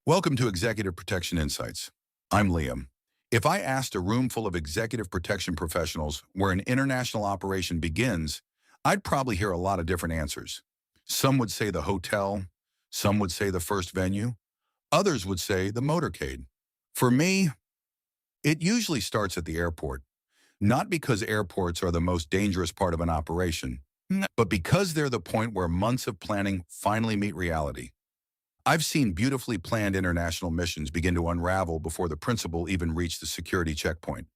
Welcome to Executive Protection Insights. I'm Liam. If I asked a room full of executive protection professionals where an international operation begins, I'd probably hear a lot of different answers. Some would say the hotel, some would say the first venue, others would say the motorcade. For me, it usually starts at the airport, not because airports are the most dangerous part of an operation, but because they're the point where months of planning finally meet reality. I've seen beautifully planned international missions begin to unravel before the principal even reached the security checkpoint.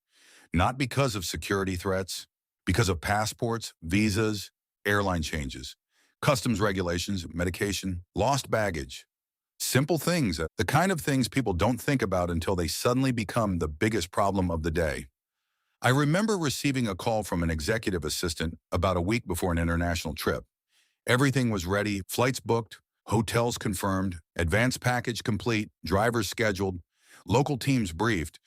Not because of security threats, because of passports, visas, airline changes, customs regulations, medication, lost baggage. Simple things, the kind of things people don't think about until they suddenly become the biggest problem of the day. I remember receiving a call from an executive assistant about a week before an international trip. Everything was ready, flights booked, hotels confirmed, advance package complete, drivers scheduled, local teams briefed.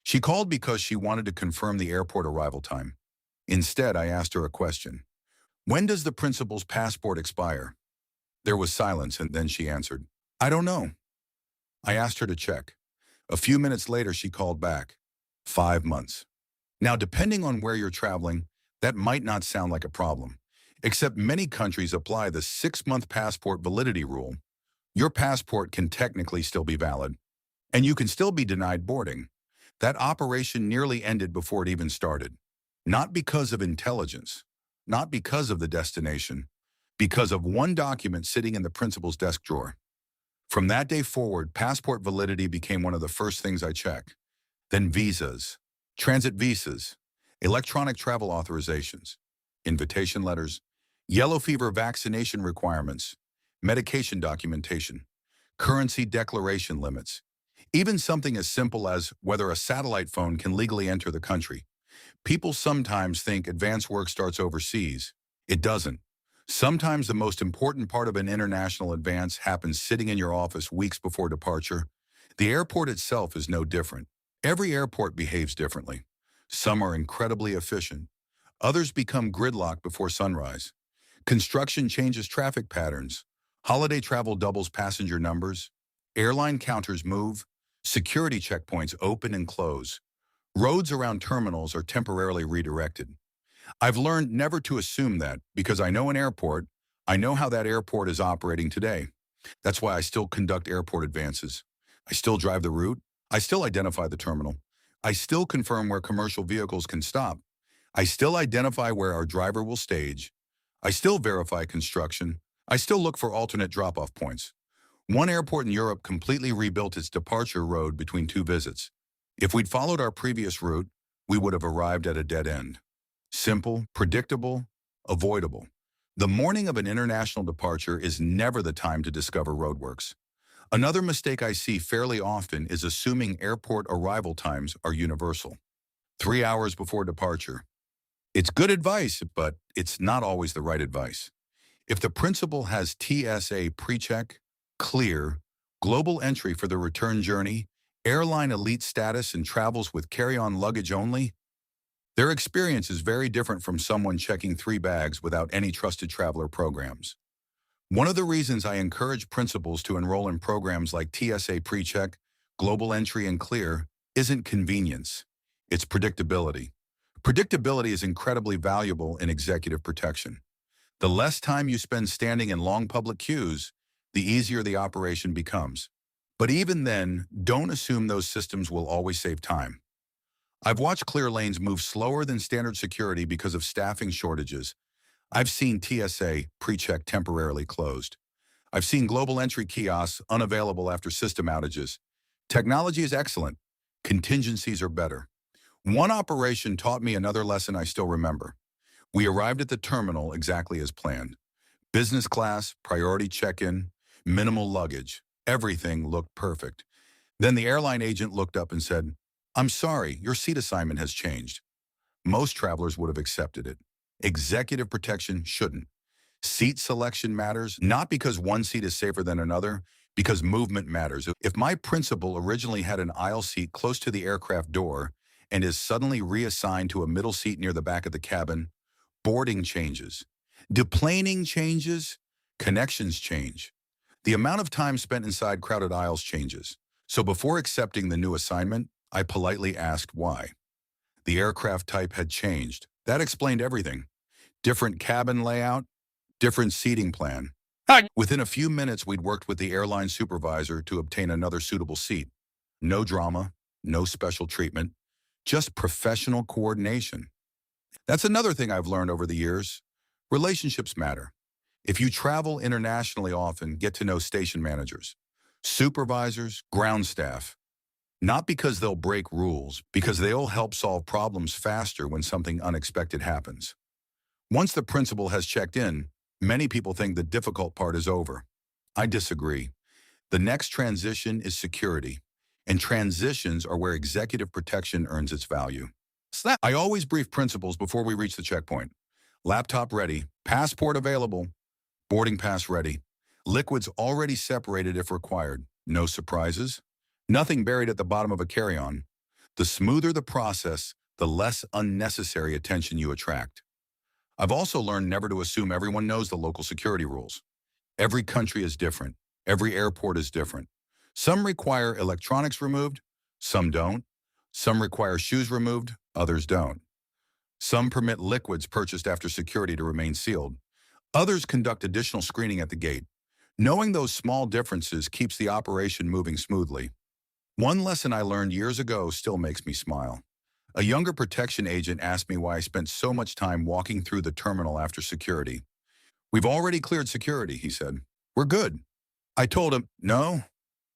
She called because she wanted to confirm the airport arrival time. Instead, I asked her a question. When does the principal's passport expire? There was silence, and then she answered, I don't know. I asked her to check. A few minutes later, she called back. 5 months. Now, depending on where you're traveling, that might not sound like a problem. Except many countries apply the 6-month passport validity rule. Your passport can technically still be valid, and you can still be denied boarding. That operation nearly ended before it even started. Not because of intelligence, not because of the destination, because of one document sitting in the principal's desk drawer. From that day forward, passport validity became one of the first things I check. Then visas, transit visas, electronic travel authorizations, invitation letters, yellow fever vaccination requirements, medication documentation, currency declaration limits, even something as simple as whether a satellite phone can legally enter the country. People sometimes think advance work starts overseas. It doesn't. Sometimes the most important part of an international advance happens sitting in your office weeks before departure. The airport itself is no different. Every airport behaves differently. Some are incredibly efficient. Others become gridlocked before sunrise. Construction changes traffic patterns. Holiday travel doubles passenger numbers. Airline counters move. Security checkpoints open and close. Roads around terminals are temporarily redirected. I've learned never to assume that because I know an airport, I know how that airport is operating today. That's why I still conduct airport advances. I still drive the route. I still identify the terminal. I still confirm where commercial vehicles can stop. I still identify where our driver will stage. I still verify construction. I still look for alternate drop-off points. One airport in Europe completely rebuilt its departure road between 2 visits. If we'd followed our previous route, we would have arrived at a dead end. Simple, predictable, avoidable. The morning of an international departure is never the time to discover roadworks. Another mistake I see fairly often is assuming airport arrival times are universal. 3 hours before departure. It's good advice, but it's not always the right advice. If the principal has TSA PreCheck, clear, global entry for the return journey, airline elite status, and travels with carry-on luggage only, their experience is very different from someone checking 3 bags without any trusted traveler programs. One of the reasons I encourage principals to enroll in programs like TSA PreCheck, Global Entry, and Clear isn't convenience. It's predictability. Predictability is incredibly valuable in executive protection. The less time you spend standing in long public queues, the easier the operation becomes. But even then, don't assume those systems will always save time. I've watched clear lanes move slower than standard security because of staffing shortages. I've seen TSA PreCheck temporarily closed. I've seen global entry kiosks unavailable after system outages. Technology is excellent. Contingencies are better. One operation taught me another lesson I still remember. We arrived at the terminal exactly as planned. Business class, priority check-in, minimal luggage. Everything looked perfect. Then the airline agent looked up and said, I'm sorry, your seat assignment has changed. Most travelers would have accepted it. Executive protection shouldn't. Seat selection matters, not because one seat is safer than another, because movement matters. If my principal originally had an aisle seat close to the aircraft door and is suddenly reassigned to a middle seat near the back of the cabin, boarding changes. Deplaning changes, connections change. The amount of time spent inside crowded aisles changes. So before accepting the new assignment, I politely asked why. The aircraft type had changed. That explained everything. Different cabin layout, different seating plan. Within a few minutes, we'd worked with the airline supervisor to obtain another suitable seat. No drama, no special treatment, just professional coordination. That's another thing I've learned over the years. Relationships matter. If you travel internationally often, get to know station managers, supervisors, ground staff. Not because they'll break rules, because they'll help solve problems faster when something unexpected happens. Once the principal has checked in, many people think the difficult part is over. I disagree. The next transition is security, and transitions are where executive protection earns its value. I always brief principals before we reach the checkpoint. Laptop ready, passport available, boarding pass ready, liquids already separated if required, no surprises, nothing buried at the bottom of a carry-on. The smoother the process, the less unnecessary attention you attract. I've also learned never to assume everyone knows the local security rules. Every country is different. Every airport is different. Some require electronics removed, some don't. Some require shoes removed, others don't. Some permit liquids purchased after security to remain sealed. Others conduct additional screening at the gate. Knowing those small differences keeps the operation moving smoothly. One lesson I learned years ago still makes me smile. A younger protection agent asked me why I spent so much time walking through the terminal after security. "We've already cleared security," he said. "We're good." I told him, "No,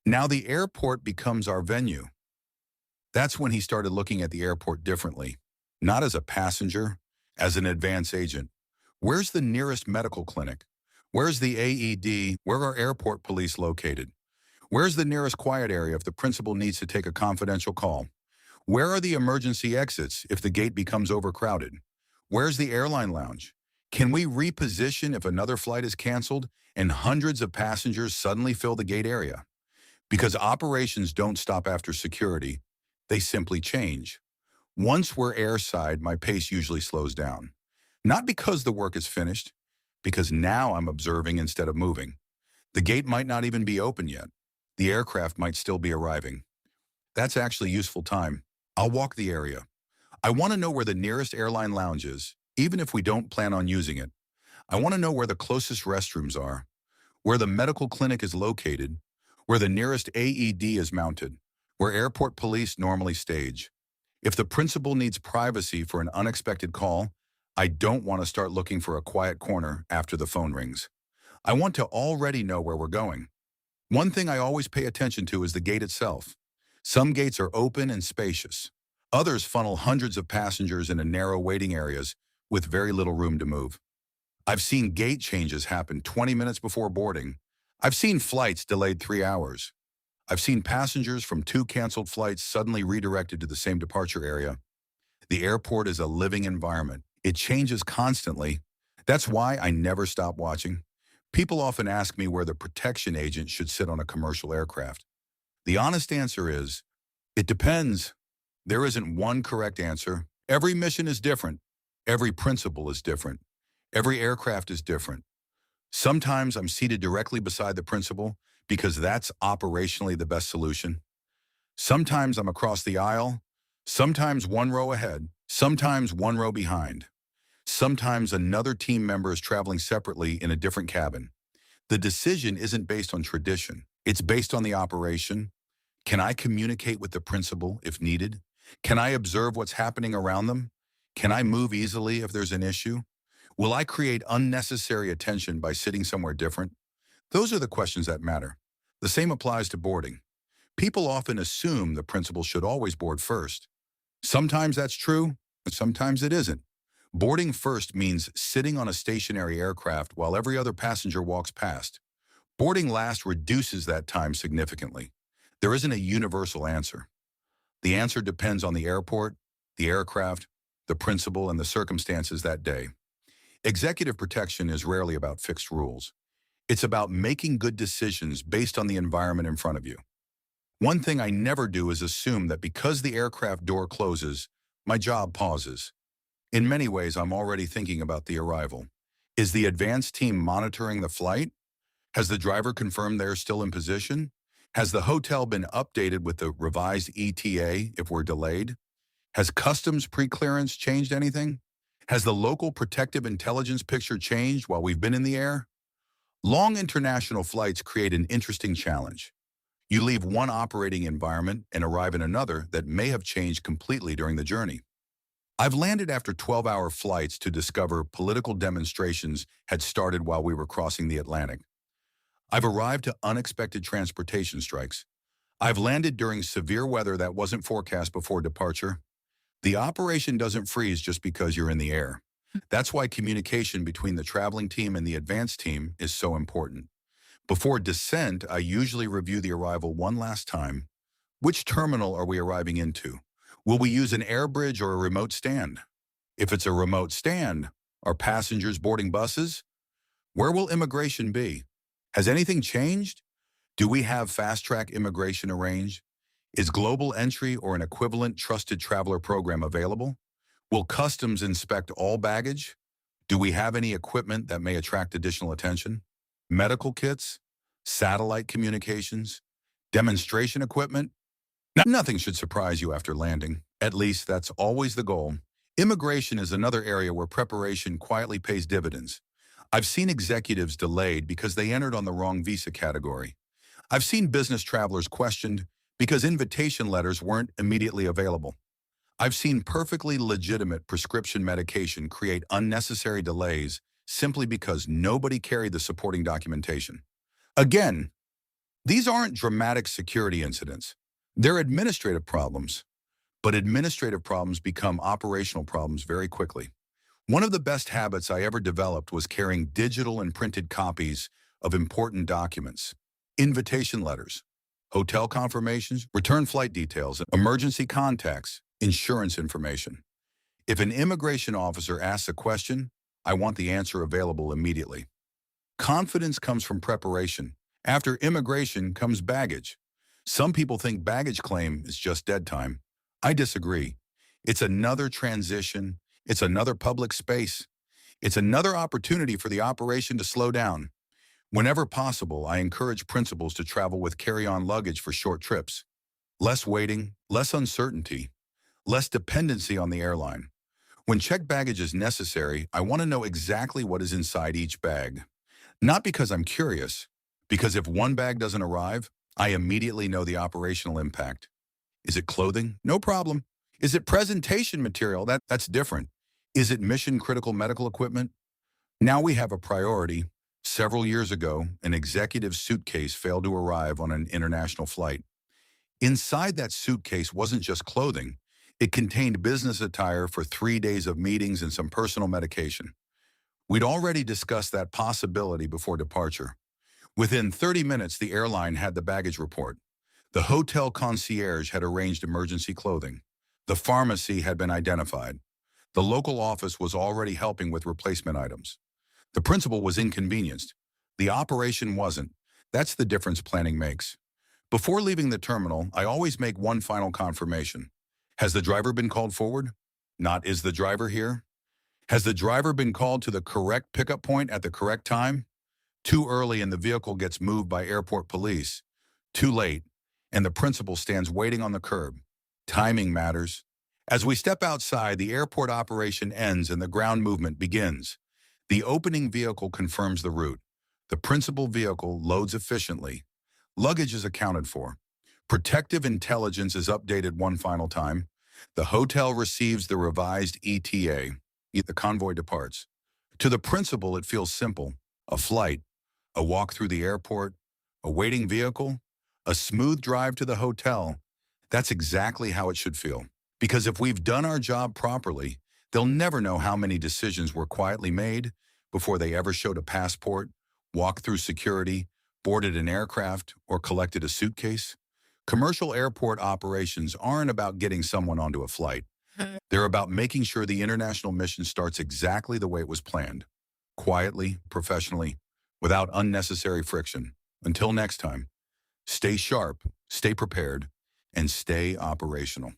now the airport becomes our venue." That's when he started looking at the airport differently, not as a passenger, as an advance agent. Where's the nearest medical clinic? Where's the AED? Where are airport police located? Where's the nearest quiet area if the principal needs to take a confidential call? Where are the emergency exits if the gate becomes overcrowded? Where's the airline lounge? Can we reposition if another flight is canceled and hundreds of passengers suddenly fill the gate area? Because operations don't stop after security, they simply change. Once we're airside, my pace usually slows down. Not because the work is finished, because now I'm observing instead of moving. The gate might not even be open yet. The aircraft might still be arriving. That's actually useful time. I'll walk the area. I want to know where the nearest airline lounge is, even if we don't plan on using it. I want to know where the closest restrooms are, where the medical clinic is located, where the nearest AED is mounted, where airport police normally stage. If the principal needs privacy for an unexpected call, I don't want to start looking for a quiet corner after the phone rings. I want to already know where we're going. One thing I always pay attention to is the gate itself. Some gates are open and spacious. Others funnel hundreds of passengers into narrow waiting areas with very little room to move. I've seen gate changes happen 20 minutes before boarding. I've seen flights delayed 3 hours. I've seen passengers from 2 canceled flights suddenly redirected to the same departure area. The airport is a living environment. It changes constantly. That's why I never stop watching. People often ask me where the protection agent should sit on a commercial aircraft. The honest answer is, it depends. There isn't one correct answer. Every mission is different. Every principle is different. Every aircraft is different. Sometimes I'm seated directly beside the principal because that's operationally the best solution. Sometimes I'm across the aisle. Sometimes one row ahead. Sometimes one row behind. Sometimes another team member is traveling separately in a different cabin. The decision isn't based on tradition. It's based on the operation. Can I communicate with the principal if needed? Can I observe what's happening around them? Can I move easily if there's an issue? Will I create unnecessary attention by sitting somewhere different? Those are the questions that matter. The same applies to boarding. People often assume the principal should always board first. Sometimes that's true, but sometimes it isn't. Boarding first means sitting on a stationary aircraft while every other passenger walks past. Boarding last reduces that time significantly. There isn't a universal answer. The answer depends on the airport, the aircraft, the principal, and the circumstances that day. Executive protection is rarely about fixed rules. It's about making good decisions based on the environment in front of you. One thing I never do is assume that because the aircraft door closes, my job pauses. In many ways, I'm already thinking about the arrival. Is the advance team monitoring the flight? Has the driver confirmed they're still in position? Has the hotel been updated with the revised ETA if we're delayed? Has customs pre-clearance changed anything? Has the local protective intelligence picture changed while we've been in the air? Long international flights create an interesting challenge. You leave one operating environment and arrive in another that may have changed completely during the journey. I've landed after 12-hour flights to discover political demonstrations had started while we were crossing the Atlantic. I've arrived to unexpected transportation strikes. I've landed during severe weather that wasn't forecast before departure. The operation doesn't freeze just because you're in the air. That's why communication between the traveling team and the advance team is so important. Before descent, I usually review the arrival one last time. Which terminal are we arriving into? Will we use an air bridge or a remote stand? If it's a remote stand, are passengers boarding buses? Where will immigration be? Has anything changed? Do we have fast-track immigration arranged? Is global entry or an equivalent trusted traveler program available? Will customs inspect all baggage? Do we have any equipment that may attract additional attention? Medical kits? Satellite communications? Demonstration equipment? Nothing should surprise you after landing. At least that's always the goal. Immigration is another area where preparation quietly pays dividends. I've seen executives delayed because they entered on the wrong visa category. I've seen business travelers questioned because invitation letters weren't immediately available. I've seen perfectly legitimate prescription medication create unnecessary delays simply because nobody carried the supporting documentation. Again, these aren't dramatic security incidents. They're administrative problems, but administrative problems become operational problems very quickly. One of the best habits I ever developed was carrying digital and printed copies of important documents, invitation letters, hotel confirmations, return flight details, emergency contacts, insurance information. If an immigration officer asks a question, I want the answer available immediately. Confidence comes from preparation. After immigration comes baggage. Some people think baggage claim is just dead time. I disagree. It's another transition. It's another public space. It's another opportunity for the operation to slow down. Whenever possible, I encourage principals to travel with carry-on luggage for short trips. Less waiting, less uncertainty, less dependency on the airline. When checked baggage is necessary, I want to know exactly what is inside each bag. Not because I'm curious, because if one bag doesn't arrive, I immediately know the operational impact. Is it clothing? No problem. Is it presentation material? That's different. Is it mission-critical medical equipment? Now we have a priority. Several years ago, an executive suitcase failed to arrive on an international flight. Inside that suitcase wasn't just clothing. It contained business attire for 3 days of meetings and some personal medication. We'd already discussed that possibility before departure. Within 30 minutes, the airline had the baggage report. The hotel concierge had arranged emergency clothing. The pharmacy had been identified. The local office was already helping with replacement items. The principal was inconvenienced. The operation wasn't. That's the difference planning makes. Before leaving the terminal, I always make one final confirmation. Has the driver been called forward? Not, is the driver here? Has the driver been called to the correct pickup point at the correct time? Too early and the vehicle gets moved by airport police. Too late, and the principal stands waiting on the curb. Timing matters. As we step outside, the airport operation ends and the ground movement begins. The opening vehicle confirms the route. The principal vehicle loads efficiently. Luggage is accounted for. Protective intelligence is updated one final time. The hotel receives the revised ETA. The convoy departs. To the principal, it feels simple. A flight, a walk through the airport, a waiting vehicle, a smooth drive to the hotel. That's exactly how it should feel. Because if we've done our job properly, they'll never know how many decisions were quietly made before they ever showed a passport, walked through security, boarded an aircraft, or collected a suitcase. Commercial airport operations aren't about getting someone onto a flight. They're about making sure the international mission starts exactly the way it was planned. Quietly, professionally, without unnecessary friction. Until next time, stay sharp, stay prepared, and stay operational.